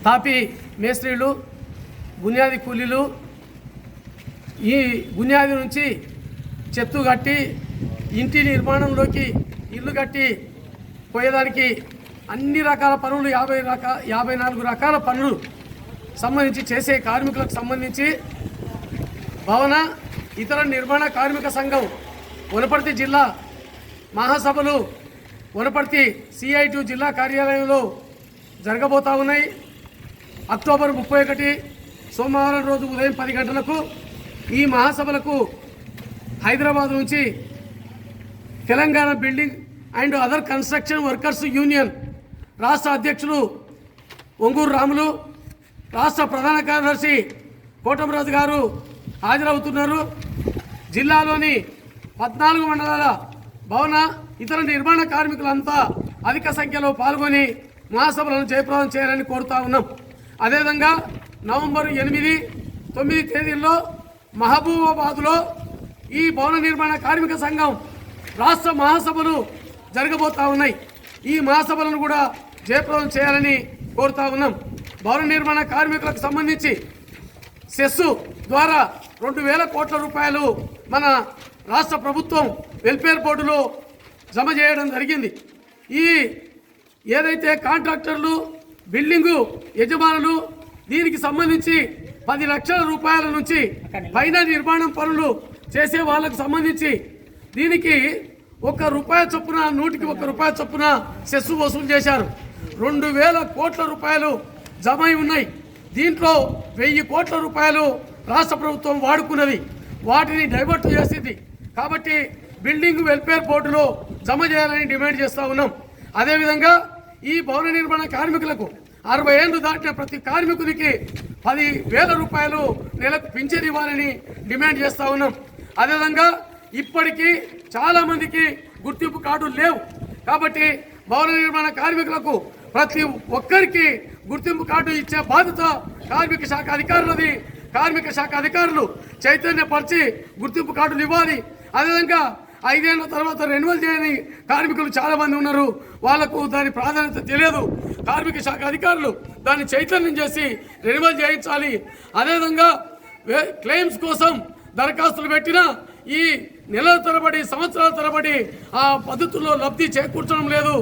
తాపీ మేస్త్రీలు, బునియాది కూలీలు ఈ బునియాది నుంచి చెత్తు కట్టి ఇంటి నిర్మాణంలోకి ఇల్లు కట్టి పోయేదానికి అన్ని రకాల పనులు 54 రకాల పనులు సంబంధించి చేసే కార్మికులకు సంబంధించి భవన ఇతర నిర్మాణ కార్మిక సంఘం వనపర్తి జిల్లా మహాసభలు వనపర్తి CI2 జిల్లా కార్యాలయంలో జరగబోతా ఉన్నాయి. అక్టోబర్ 31 సోమవారం రోజు ఉదయం 10 గంటలకు ఈ మహాసభలకు హైదరాబాద్ నుంచి Telangana building and other construction workers union రాష్ట్ర అధ్యక్షులు ఒంగూరు రాములు, రాష్ట్ర ప్రధాన కార్యదర్శి కోటమరాజు గారు హాజరవుతున్నారు. జిల్లాలోని 14 మండలాల భవన ఇతర నిర్మాణ కార్మికులంతా అధిక సంఖ్యలో పాల్గొని మహాసభలను జయప్రదం చేయాలని కోరుతా ఉన్నాం. అదేవిధంగా నవంబర్ 8, 9 తేదీల్లో మహబూబాబాద్లో ఈ భవన నిర్మాణ కార్మిక సంఘం రాష్ట్ర మహాసభలు జరగబోతా ఉన్నాయి. ఈ మహాసభలను కూడా జయప్రదం చేయాలని కోరుతా ఉన్నాం. భవన నిర్మాణ కార్మికులకు సంబంధించి సెస్ ద్వారా 2,000 కోట్ల రూపాయలు మన రాష్ట్ర ప్రభుత్వం వెల్ఫేర్ బోర్డులో జమ చేయడం జరిగింది. ఈ ఏదైతే కాంట్రాక్టర్లు, బిల్డింగు యజమానులు దీనికి సంబంధించి 10 లక్షల రూపాయల నుంచి పైన నిర్మాణం పనులు చేసే వాళ్ళకు సంబంధించి దీనికి ₹1 చొప్పున 100కి ₹1 చొప్పున సెస్ వసూలు చేశారు. 2,000 కోట్ల రూపాయలు జమ అయి ఉన్నాయి. దీంట్లో 1,000 కోట్ల రూపాయలు రాష్ట్ర ప్రభుత్వం వాడుకున్నది, వాటిని డైవర్ట్ చేసింది. కాబట్టి బిల్డింగ్ వెల్ఫేర్ బోర్డులో జమ చేయాలని డిమాండ్ చేస్తూ ఉన్నాం. అదేవిధంగా ఈ భవన నిర్మాణ కార్మికులకు 60 ఏళ్ళు దాటిన ప్రతి కార్మికునికి 10,000 రూపాయలు నెలకు పింఛన్ ఇవ్వాలని డిమాండ్ చేస్తూ ఉన్నాం. అదేవిధంగా ఇప్పటికీ చాలామందికి గుర్తింపు కార్డులు లేవు. కాబట్టి భవన నిర్మాణ కార్మికులకు ప్రతి ఒక్కరికి గుర్తింపు కార్డు ఇచ్చే బాధ్యత కార్మిక శాఖ అధికారులది. కార్మిక శాఖ అధికారులు చైతన్యపరిచి గుర్తింపు కార్డులు ఇవ్వాలి. అదేవిధంగా 5 ఏళ్ల తర్వాత రెన్యువల్ చేయని కార్మికులు చాలామంది ఉన్నారు, వాళ్లకు దాని ప్రాధాన్యత తెలియదు. కార్మిక శాఖ అధికారులు దాన్ని చైతన్యం చేసి రెన్యువల్ చేయించాలి. అదేవిధంగా క్లెయిమ్స్ కోసం దరఖాస్తులు పెట్టినా ఈ నెలల తరబడి, సంవత్సరాల తరబడి ఆ పద్ధతుల్లో లబ్ధి చేకూర్చడం లేదు.